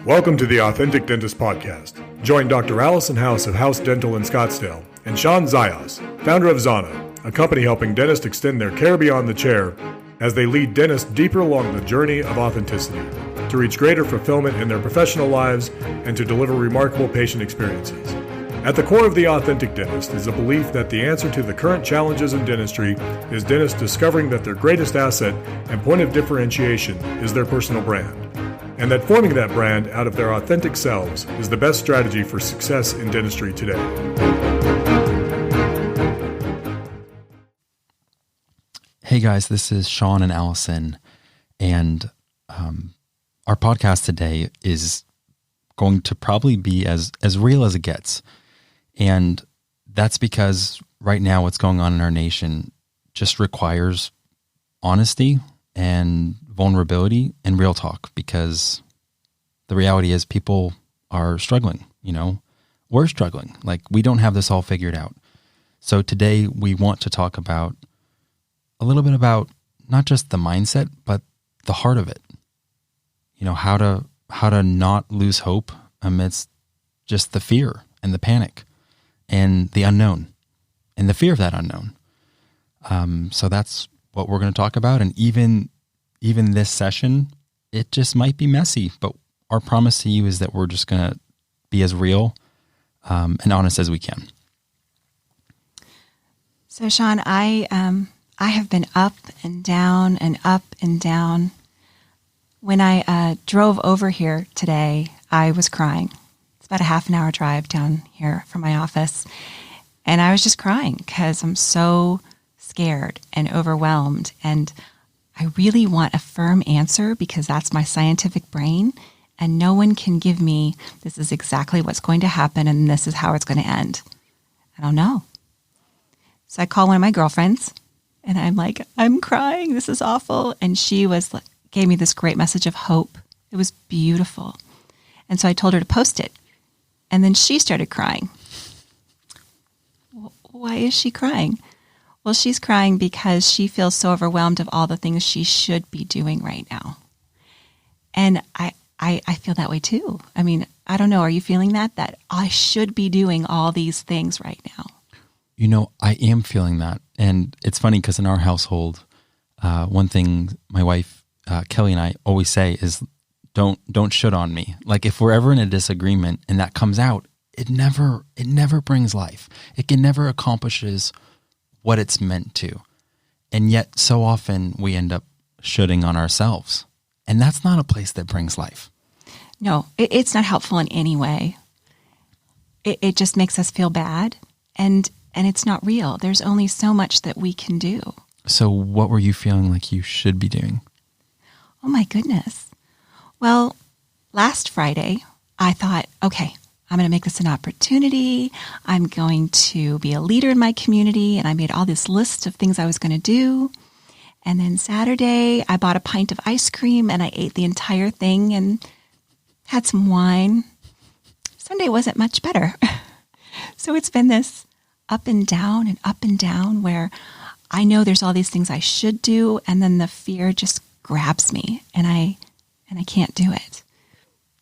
Welcome to the Authentic Dentist Podcast. Join Dr. Allison House of House Dental in Scottsdale and Sean Zayas, founder of Zana, a company helping dentists extend their care beyond the chair as they lead dentists deeper along the journey of authenticity to reach greater fulfillment in their professional lives and to deliver remarkable patient experiences. At the core of the Authentic Dentist is a belief that the answer to the current challenges in dentistry is dentists discovering that their greatest asset and point of differentiation is their personal brand, and that forming that brand out of their authentic selves is the best strategy for success in dentistry today. Hey guys, this is Sean and Allison, and our podcast today is going to probably be as real as it gets. And that's because right now what's going on in our nation just requires honesty and vulnerability and real talk, because the reality is people are struggling, we're struggling. Like, we don't have this all figured out. So today we want to talk about a little bit about not just the mindset, but the heart of it. How to not lose hope amidst just the fear and the panic and the unknown and the fear of that unknown. So that's what we're going to talk about. And even this session, it just might be messy, but our promise to you is that we're just going to be as real and honest as we can. So Sean, I have been up and down and up and down. When I drove over here today, I was crying. It's about a half an hour drive down here from my office. And I was just crying because I'm so scared and overwhelmed. And I really want a firm answer, because that's my scientific brain. And no one can give me, this is exactly what's going to happen and this is how it's going to end. I don't know. So I call one of my girlfriends and I'm like, I'm crying. This is awful. And she gave me this great message of hope. It was beautiful. And so I told her to post it. And then she started crying. Why is she crying? Well, she's crying because she feels so overwhelmed of all the things she should be doing right now. And I feel that way too. I mean, I don't know. Are you feeling that I should be doing all these things right now? I am feeling that. And it's funny because in our household, one thing my wife, Kelly, and I always say is, don't should on me. Like, if we're ever in a disagreement and that comes out, it never brings life. It can never accomplishes what it's meant to. And yet so often we end up shoulding on ourselves. And that's not a place that brings life. No, it's not helpful in any way. It just makes us feel bad. And it's not real. There's only so much that we can do. So what were you feeling like you should be doing? Oh my goodness. Well, last Friday, I thought, okay, I'm going to make this an opportunity. I'm going to be a leader in my community. And I made all this list of things I was going to do. And then Saturday, I bought a pint of ice cream and I ate the entire thing and had some wine. Sunday wasn't much better. So it's been this up and down where I know there's all these things I should do. And then the fear just grabs me and I can't do it.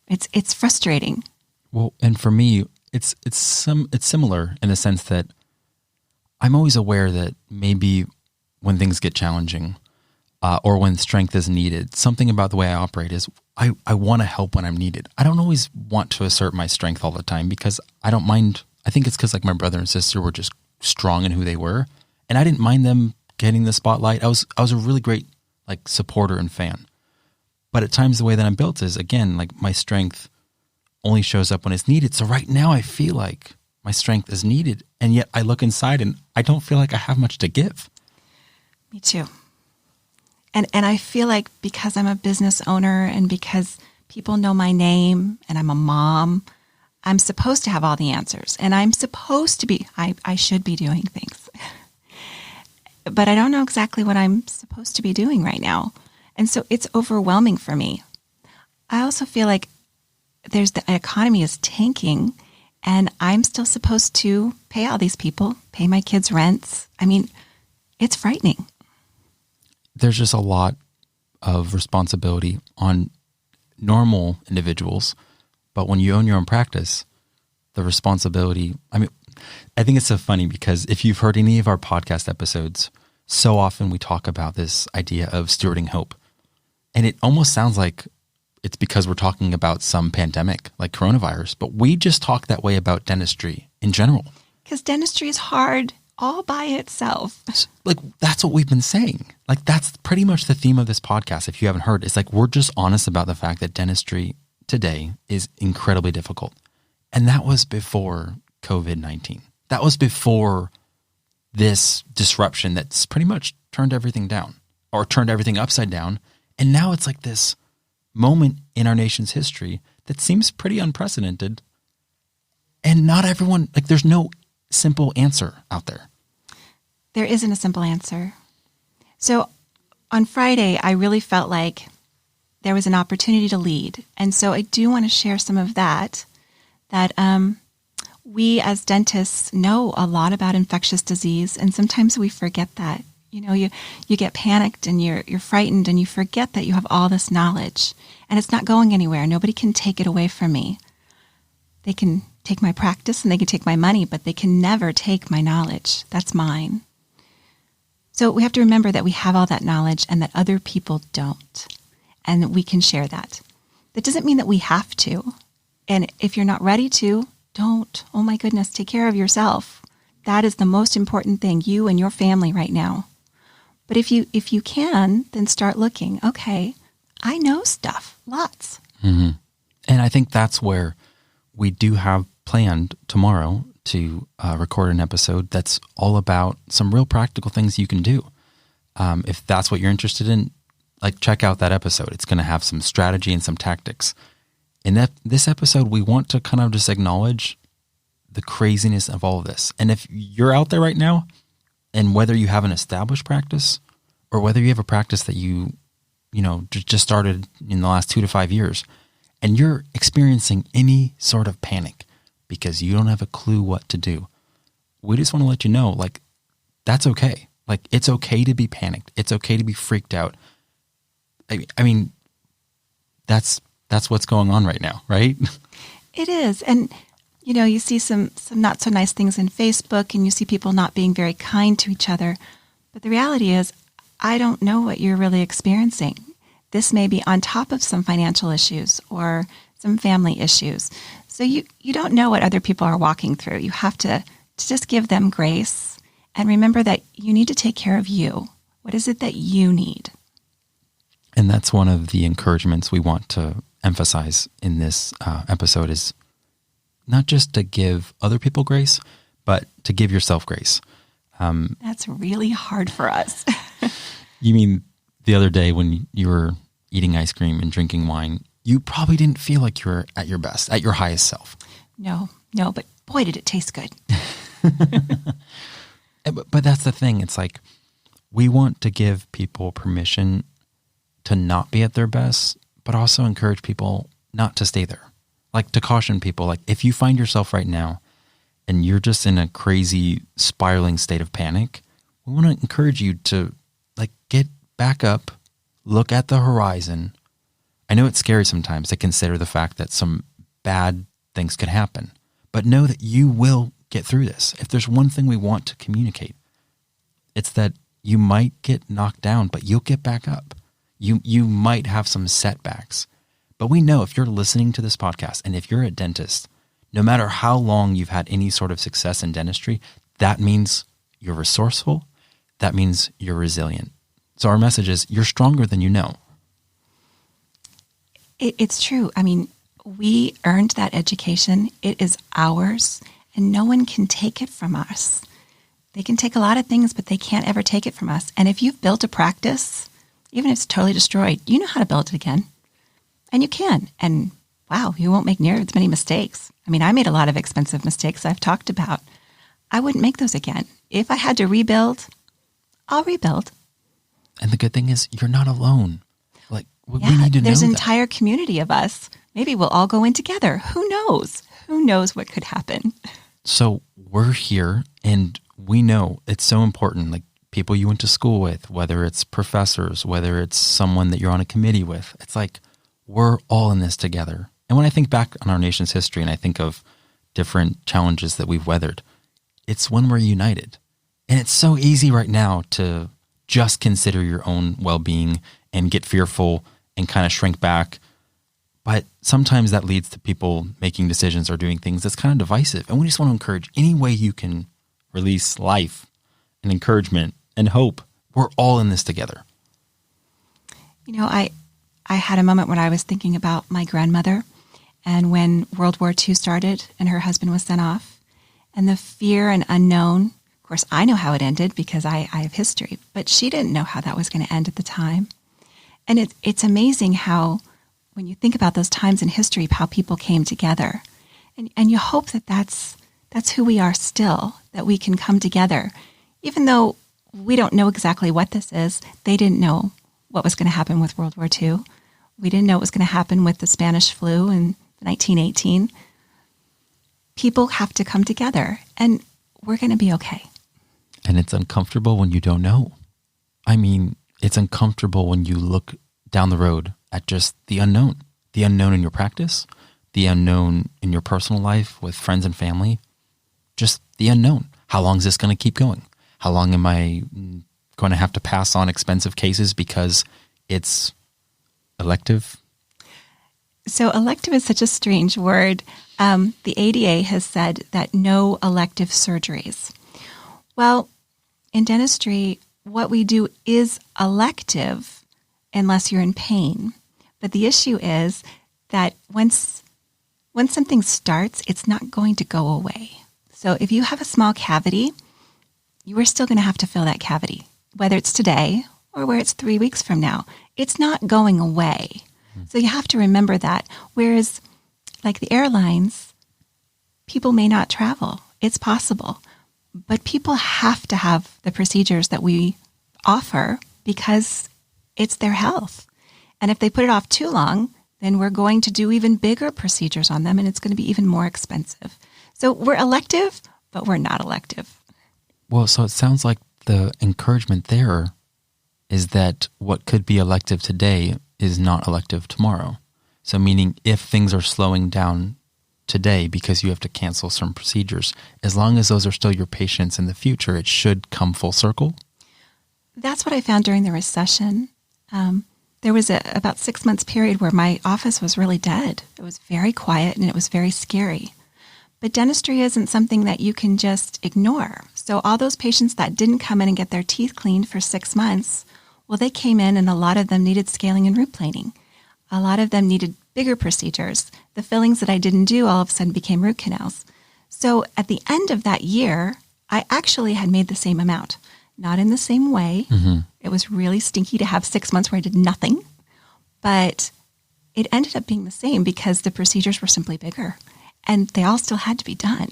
It's frustrating. Well, and for me, it's similar in the sense that I'm always aware that maybe when things get challenging or when strength is needed, something about the way I operate is I want to help when I'm needed. I don't always want to assert my strength all the time because I don't mind. I think it's because like my brother and sister were just strong in who they were, and I didn't mind them getting the spotlight. I was a really great like supporter and fan. But at times the way that I'm built is, again, like my strength only shows up when it's needed. So right now I feel like my strength is needed, and yet I look inside and I don't feel like I have much to give. Me too. And I feel like because I'm a business owner and because people know my name and I'm a mom, I'm supposed to have all the answers, and I'm supposed to be, I should be doing things. But I don't know exactly what I'm supposed to be doing right now. And so it's overwhelming for me. I also feel like the economy is tanking and I'm still supposed to pay all these people, pay my kids' rents. I mean, it's frightening. There's just a lot of responsibility on normal individuals But when you own your own practice, the responsibility, I think it's so funny because if you've heard any of our podcast episodes, so often we talk about this idea of stewarding hope. And it almost sounds like it's because we're talking about some pandemic like coronavirus, but we just talk that way about dentistry in general. Because dentistry is hard all by itself. Like, that's what we've been saying. Like, that's pretty much the theme of this podcast. If you haven't heard, it's like, we're just honest about the fact that dentistry today is incredibly difficult. And that was before COVID-19. That was before this disruption that's pretty much turned everything down or turned everything upside down. And now it's like this moment in our nation's history that seems pretty unprecedented. And not everyone, like, there's no simple answer out there. There isn't a simple answer. So on Friday, I really felt like there was an opportunity to lead. And so I do want to share some of that we as dentists know a lot about infectious disease, and sometimes we forget that. You know, you get panicked and you're frightened and you forget that you have all this knowledge and it's not going anywhere. Nobody can take it away from me. They can take my practice and they can take my money, but they can never take my knowledge. That's mine. So we have to remember that we have all that knowledge and that other people don't, and that we can share that. That doesn't mean that we have to. And if you're not ready to, don't. Oh my goodness, take care of yourself. That is the most important thing, you and your family right now. But if you can, then start looking. Okay, I know stuff, lots. Mm-hmm. And I think that's where we do have planned tomorrow to record an episode that's all about some real practical things you can do. If that's what you're interested in, like, check out that episode. It's going to have some strategy and some tactics. In this episode, we want to kind of just acknowledge the craziness of all of this. And if you're out there right now, and whether you have an established practice or whether you have a practice that you just started in the last 2 to 5 years, and you're experiencing any sort of panic because you don't have a clue what to do, we just want to let you know, like, that's okay. Like, it's okay to be panicked. It's okay to be freaked out. I mean, that's what's going on right now, right? It is. And, you know, you see some not so nice things in Facebook and you see people not being very kind to each other. But the reality is, I don't know what you're really experiencing. This may be on top of some financial issues or some family issues. So you don't know what other people are walking through. You have to just give them grace and remember that you need to take care of you. What is it that you need? And that's one of the encouragements we want to emphasize in this episode, is not just to give other people grace, but to give yourself grace. That's really hard for us. You mean the other day when you were eating ice cream and drinking wine, you probably didn't feel like you were at your best, at your highest self. No, but boy, did it taste good. But that's the thing. It's like, we want to give people permission to not be at their best, but also encourage people not to stay there. Like, to caution people, like, if you find yourself right now and you're just in a crazy spiraling state of panic, we want to encourage you to, like, get back up, look at the horizon. I know it's scary sometimes to consider the fact that some bad things could happen, but know that you will get through this. If there's one thing we want to communicate, it's that you might get knocked down, but you'll get back up. You might have some setbacks, but we know if you're listening to this podcast and if you're a dentist, no matter how long you've had any sort of success in dentistry, that means you're resourceful. That means you're resilient. So our message is, you're stronger than you know. It's true. I mean, we earned that education. It is ours, and no one can take it from us. They can take a lot of things, but they can't ever take it from us. And if you've built a practice, even if it's totally destroyed, you know how to build it again. And you can. And wow, you won't make near as many mistakes. I mean, I made a lot of expensive mistakes I've talked about. I wouldn't make those again. If I had to rebuild, I'll rebuild. And the good thing is, you're not alone. Like, we need to know there's an that. entire community of us. Maybe we'll all go in together. Who knows? Who knows what could happen? So we're here, and we know it's so important. Like, people you went to school with, whether it's professors, whether it's someone that you're on a committee with, it's like, we're all in this together. And when I think back on our nation's history and I think of different challenges that we've weathered, it's when we're united. And it's so easy right now to just consider your own well-being and get fearful and kind of shrink back. But sometimes that leads to people making decisions or doing things that's kind of divisive. And we just want to encourage any way you can release life and encouragement and hope. We're all in this together. You know, I had a moment when I was thinking about my grandmother and when World War II started and her husband was sent off and the fear and unknown. Of course, I know how it ended because I have history, but she didn't know how that was going to end at the time. And it's amazing how, when you think about those times in history, how people came together. And you hope that that's who we are still, that we can come together. Even though we don't know exactly what this is, they didn't know what was going to happen with World War II. We didn't know what was going to happen with the Spanish flu in 1918. People have to come together, and we're going to be okay. And it's uncomfortable when you don't know. I mean, it's uncomfortable when you look down the road at just the unknown in your practice, the unknown in your personal life with friends and family, just the unknown. How long is this going to keep going? How long am I going to have to pass on expensive cases because it's elective? So elective is such a strange word. The ADA has said that no elective surgeries. Well, in dentistry, what we do is elective unless you're in pain. But the issue is that once something starts, it's not going to go away. So if you have a small cavity, you are still going to have to fill that cavity, whether it's today or where it's 3 weeks from now. It's not going away. So you have to remember that. Whereas like the airlines, people may not travel. It's possible. But people have to have the procedures that we offer because it's their health. And if they put it off too long, then we're going to do even bigger procedures on them, and it's going to be even more expensive. So we're elective, but we're not elective. Well, so it sounds like the encouragement there is that what could be elective today is not elective tomorrow. So meaning if things are slowing down today because you have to cancel some procedures, as long as those are still your patients in the future, it should come full circle? That's what I found during the recession. There was about 6 months period where my office was really dead. It was very quiet and it was very scary. But dentistry isn't something that you can just ignore. So all those patients that didn't come in and get their teeth cleaned for 6 months, well, they came in and a lot of them needed scaling and root planing. A lot of them needed bigger procedures. The fillings that I didn't do all of a sudden became root canals. So at the end of that year, I actually had made the same amount. Not in the same way. Mm-hmm. It was really stinky to have 6 months where I did nothing. But it ended up being the same because the procedures were simply bigger. And they all still had to be done.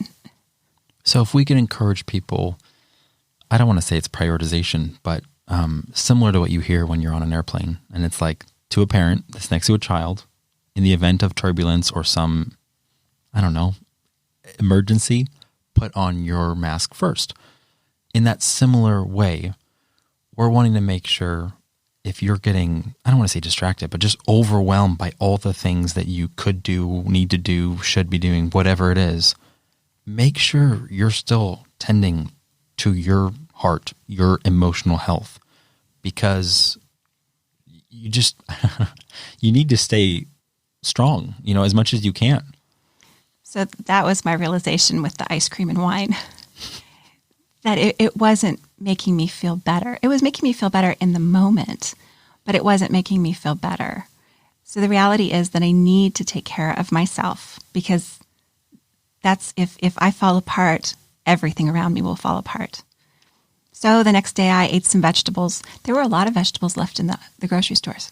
So if we can encourage people, I don't want to say it's prioritization, but similar to what you hear when you're on an airplane. And it's like to a parent that's next to a child, in the event of turbulence or some, I don't know, emergency, put on your mask first. In that similar way, we're wanting to make sure if you're getting, I don't want to say distracted, but just overwhelmed by all the things that you could do, need to do, should be doing, whatever it is, make sure you're still tending to your heart, your emotional health, because you just, you need to stay strong, as much as you can. So that was my realization with the ice cream and wine. That it wasn't making me feel better. It was making me feel better in the moment, but it wasn't making me feel better. So the reality is that I need to take care of myself because that's if I fall apart, everything around me will fall apart. So the next day I ate some vegetables. There were a lot of vegetables left in the grocery stores.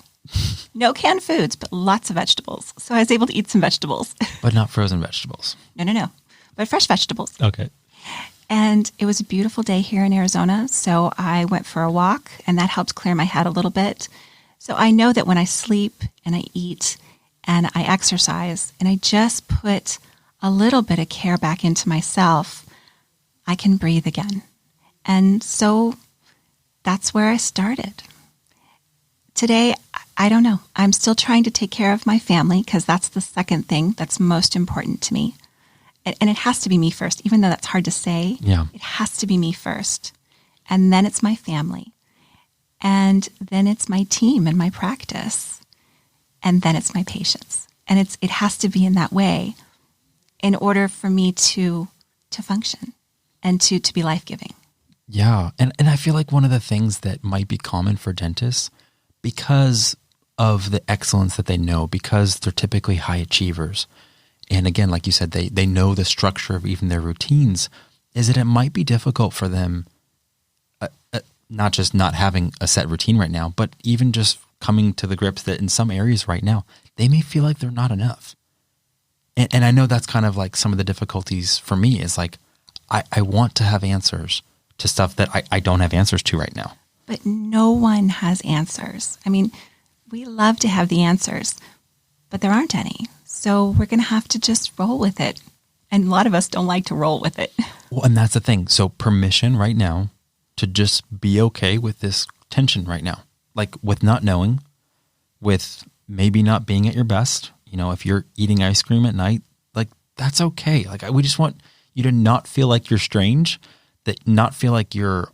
No canned foods, but lots of vegetables. So I was able to eat some vegetables. But not frozen vegetables. No. But fresh vegetables. Okay. And it was a beautiful day here in Arizona, so I went for a walk, and that helped clear my head a little bit. So I know that when I sleep and I eat and I exercise and I just put a little bit of care back into myself, I can breathe again. And so that's where I started. Today, I don't know. I'm still trying to take care of my family because that's the second thing that's most important to me. And it has to be me first, even though that's hard to say. Yeah. It has to be me first. And then it's my family. And then it's my team and my practice. And then it's my patients. And it has to be in that way in order for me to function and to be life-giving. Yeah. And I feel like one of the things that might be common for dentists, because of the excellence that they know, because they're typically high achievers, and again, like you said, they know the structure of even their routines, is that it might be difficult for them, not just not having a set routine right now, but even just coming to the grips that in some areas right now, they may feel like they're not enough. And I know that's kind of like some of the difficulties for me is like, I want to have answers to stuff that I don't have answers to right now. But no one has answers. I mean, we love to have the answers, but there aren't any. So we're going to have to just roll with it. And a lot of us don't like to roll with it. Well, and that's the thing. So permission right now to just be okay with this tension right now, like with not knowing, with maybe not being at your best. You know, if you're eating ice cream at night, like that's okay. Like we just want you to not feel like you're strange, that not feel like you're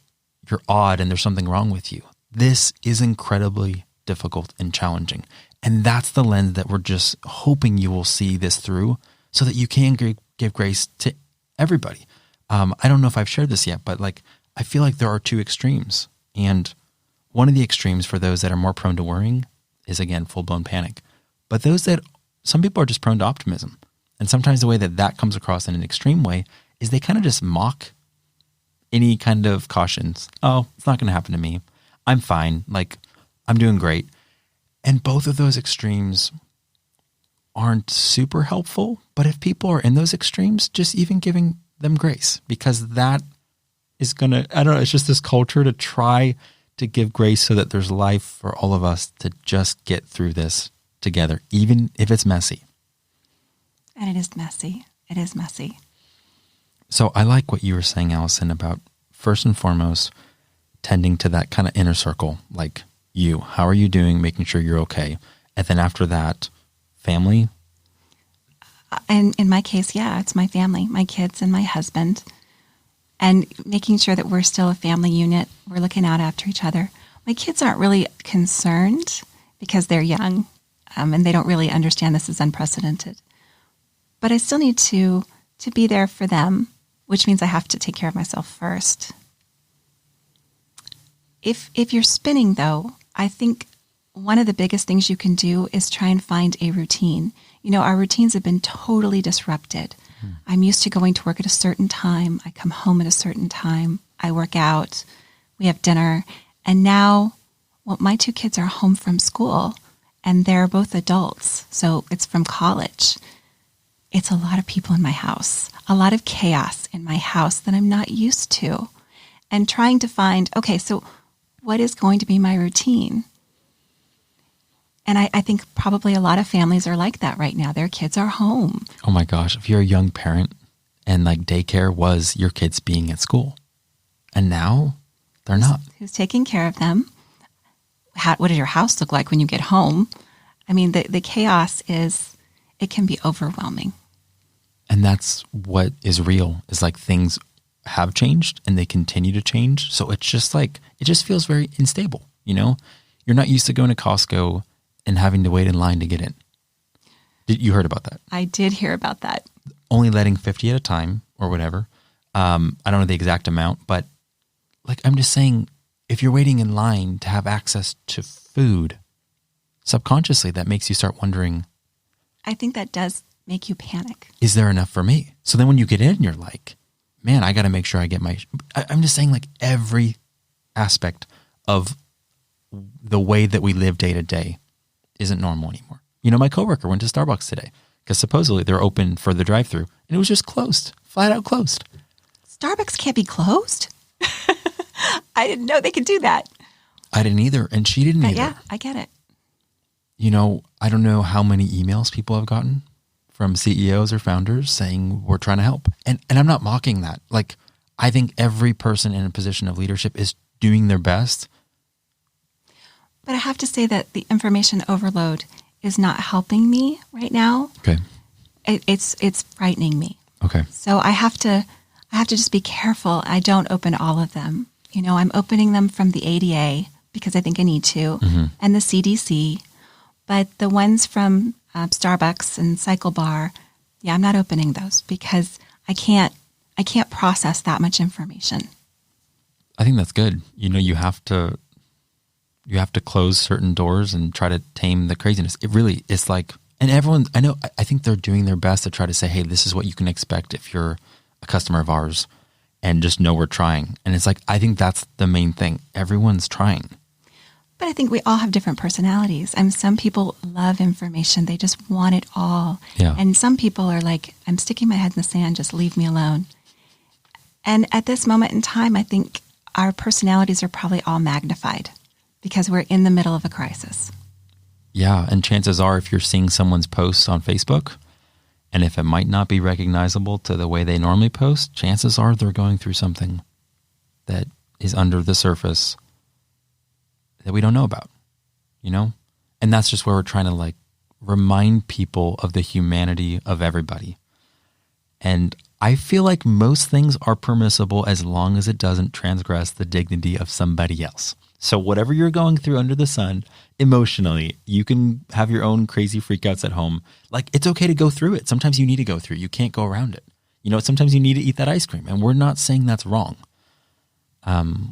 odd and there's something wrong with you. This is incredibly difficult and challenging. And that's the lens that we're just hoping you will see this through so that you can give grace to everybody. I don't know if I've shared this yet, but like, I feel like there are two extremes. And one of the extremes for those that are more prone to worrying is, again, full-blown panic. But some people are just prone to optimism. And sometimes the way that comes across in an extreme way is they kind of just mock any kind of cautions. Oh, it's not going to happen to me. I'm fine. Like, I'm doing great. And both of those extremes aren't super helpful. But if people are in those extremes, just even giving them grace, because that is going to, I don't know, it's just this culture to try to give grace so that there's life for all of us to just get through this together, even if it's messy. And it is messy. It is messy. So I like what you were saying, Allison, about first and foremost, tending to that kind of inner circle, like you, how are you doing, making sure you're okay. And then after that, family. And in my case, yeah, it's my family, my kids and my husband, and making sure that we're still a family unit. We're looking out after each other. My kids aren't really concerned because they're young and they don't really understand this is unprecedented. But I still need to be there for them, which means I have to take care of myself first. If you're spinning, though, I think one of the biggest things you can do is try and find a routine. You know, our routines have been totally disrupted. I'm used to going to work at a certain time. I come home at a certain time. I work out. We have dinner. And now, well, my two kids are home from school, and they're both adults. So it's from college. It's a lot of people in my house, a lot of chaos in my house that I'm not used to. And trying to find, okay, so what is going to be my routine? And I think probably a lot of families are like that right now. Their kids are home. Oh my gosh, if you're a young parent and like daycare was your kids being at school, and now they're not. Who's taking care of them? What does your house look like when you get home? I mean, the chaos it can be overwhelming. And that's what is real, is like things have changed and they continue to change. So it's just like, it just feels very unstable. You know, you're not used to going to Costco and having to wait in line to get in. You heard about that? I did hear about that. Only letting 50 at a time or whatever. I don't know the exact amount, but like, I'm just saying, if you're waiting in line to have access to food, subconsciously that makes you start wondering. I think that does make you panic. Is there enough for me? So then when you get in, you're like, man, I got to make sure I get I'm just saying, like, every aspect of the way that we live day to day isn't normal anymore. You know, my coworker went to Starbucks today because supposedly they're open for the drive-through and it was just closed, flat out closed. Starbucks can't be closed? I didn't know they could do that. I didn't either. And she didn't either. Yeah, I get it. You know, I don't know how many emails people have gotten from CEOs or founders saying we're trying to help. And I'm not mocking that. Like, I think every person in a position of leadership is doing their best. But I have to say that the information overload is not helping me right now. Okay. It's frightening me. Okay. So I have to just be careful. I don't open all of them. I'm opening them from the ADA because I think I need to, and the CDC. But the ones from Starbucks and Cycle Bar, yeah, I'm not opening those because I can't process that much information. I think that's good. You have to close certain doors and try to tame the craziness. It really is like, and I think they're doing their best to try to say, hey, this is what you can expect if you're a customer of ours, and just know we're trying. And it's like, I think that's the main thing. Everyone's trying. But I think we all have different personalities. And some people love information. They just want it all. Yeah. And some people are like, I'm sticking my head in the sand, just leave me alone. And at this moment in time, I think our personalities are probably all magnified because we're in the middle of a crisis. Yeah. And chances are, if you're seeing someone's posts on Facebook, and if it might not be recognizable to the way they normally post, chances are they're going through something that is under the surface that we don't know about, And that's just where we're trying to remind people of the humanity of everybody. And I feel like most things are permissible as long as it doesn't transgress the dignity of somebody else. So whatever you're going through under the sun, emotionally, you can have your own crazy freakouts at home. It's okay to go through it. Sometimes you need to go through it. You can't go around it. Sometimes you need to eat that ice cream. And we're not saying that's wrong.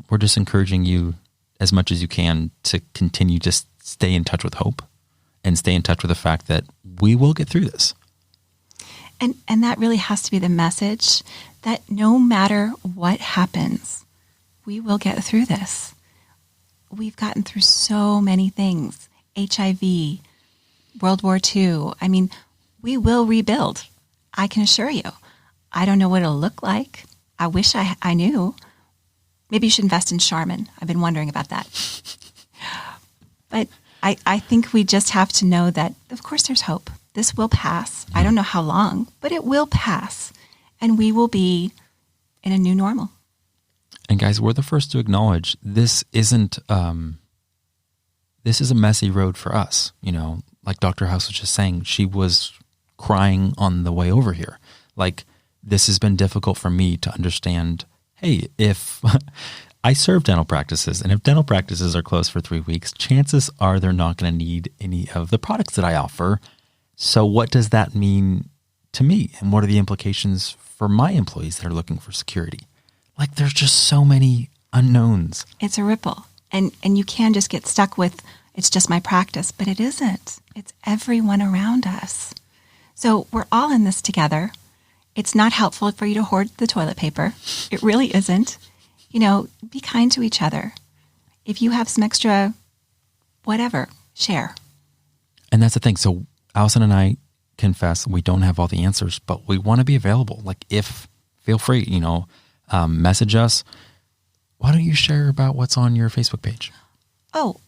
We're just encouraging you as much as you can to continue to stay in touch with hope and stay in touch with the fact that we will get through this. And that really has to be the message, that no matter what happens, we will get through this. We've gotten through so many things. HIV, World War II. I mean, we will rebuild. I can assure you. I don't know what it'll look like. I wish I knew. Maybe you should invest in Charmin. I've been wondering about that. But I think we just have to know that, of course, there's hope. This will pass. I don't know how long, but it will pass. And we will be in a new normal. And guys, we're the first to acknowledge this isn't, this is a messy road for us. Like Dr. House was just saying, she was crying on the way over here. This has been difficult for me to understand. Hey, if I serve dental practices, and if dental practices are closed for 3 weeks, chances are they're not going to need any of the products that I offer. So what does that mean to me? And what are the implications for my employees that are looking for security? There's just so many unknowns. It's a ripple. And you can just get stuck with, it's just my practice, but it isn't. It's everyone around us. So we're all in this together. It's not helpful for you to hoard the toilet paper. It really isn't. Be kind to each other. If you have some extra, whatever, share. And that's the thing. So Allison and I confess we don't have all the answers, but we want to be available. Feel free, message us. Why don't you share about what's on your Facebook page? Oh,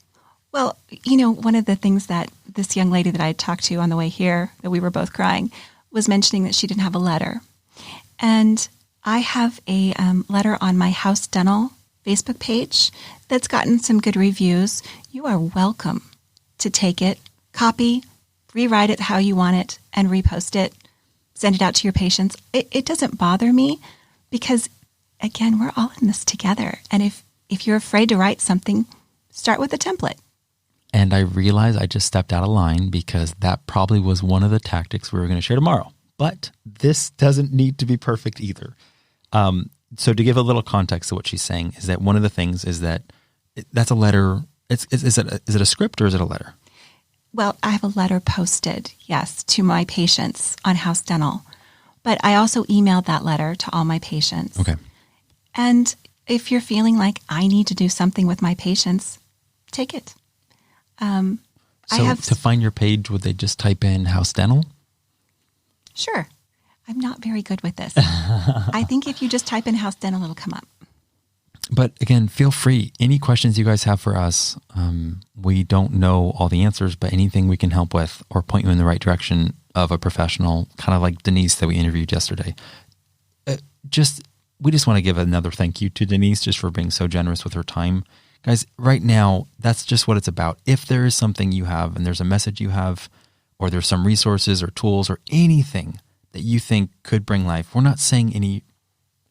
well, one of the things that this young lady that I had talked to on the way here, that we were both crying, was mentioning that she didn't have a letter. And I have a letter on my House Dental Facebook page that's gotten some good reviews. You are welcome to take it, copy, rewrite it how you want it, and repost it, send it out to your patients. It doesn't bother me because, again, we're all in this together. And if you're afraid to write something, start with a template. And I realize I just stepped out of line because that probably was one of the tactics we were going to share tomorrow. But this doesn't need to be perfect either. So to give a little context to what she's saying is that one of the things is that that's a letter. Is it a script or is it a letter? Well, I have a letter posted, yes, to my patients on House Dental. But I also emailed that letter to all my patients. Okay. And if you're feeling like I need to do something with my patients, take it. To find your page, would they just type in House Dental? Sure. I'm not very good with this. I think if you just type in House Dental, it'll come up. But again, feel free. Any questions you guys have for us, we don't know all the answers, but anything we can help with or point you in the right direction of a professional, kind of like Denise that we interviewed yesterday. We just want to give another thank you to Denise just for being so generous with her time, Guys, right now, that's just what it's about. If there is something you have and there's a message you have, or there's some resources or tools or anything that you think could bring life, we're not saying any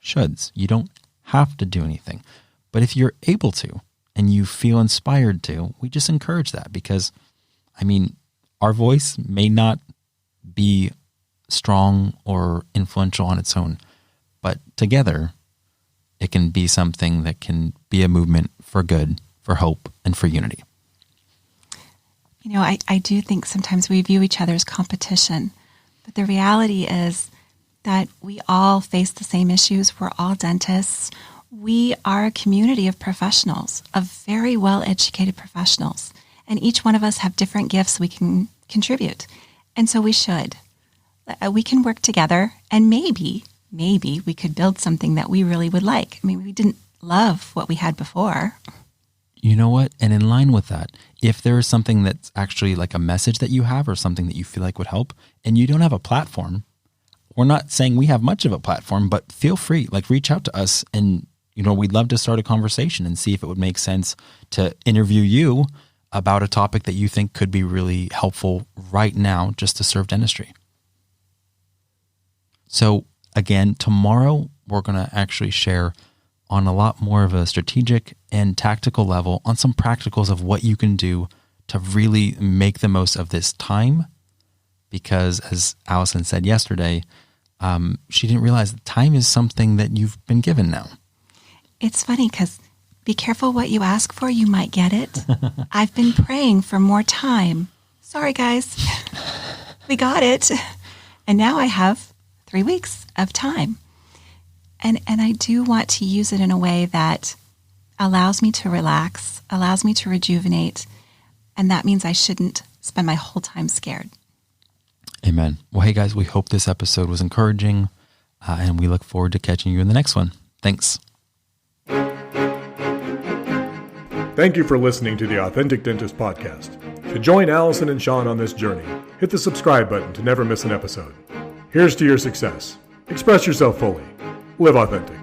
shoulds. You don't have to do anything. But if you're able to and you feel inspired to, we just encourage that because, our voice may not be strong or influential on its own, but together it can be something that can be a movement for good, for hope, and for unity. I do think sometimes we view each other as competition, but the reality is that we all face the same issues. We're all dentists. We are a community of professionals, of very well-educated professionals, and each one of us have different gifts we can contribute. And so we should. We can work together, and maybe we could build something that we really would like. We didn't love what we had before. You know what? And in line with that, if there is something that's actually like a message that you have or something that you feel like would help, and you don't have a platform, we're not saying we have much of a platform, but feel free, reach out to us and, we'd love to start a conversation and see if it would make sense to interview you about a topic that you think could be really helpful right now just to serve dentistry. So again, tomorrow we're going to actually share on a lot more of a strategic and tactical level on some practicals of what you can do to really make the most of this time. Because as Allison said yesterday, she didn't realize that time is something that you've been given now. It's funny because be careful what you ask for, you might get it. I've been praying for more time. Sorry, guys. We got it. And now I have 3 weeks of time. And I do want to use it in a way that allows me to relax, allows me to rejuvenate, and that means I shouldn't spend my whole time scared. Amen. Well, hey guys, we hope this episode was encouraging, and we look forward to catching you in the next one. Thanks. Thank you for listening to the Authentic Dentist Podcast. To join Allison and Sean on this journey, hit the subscribe button to never miss an episode. Here's to your success. Express yourself fully. Live authentic.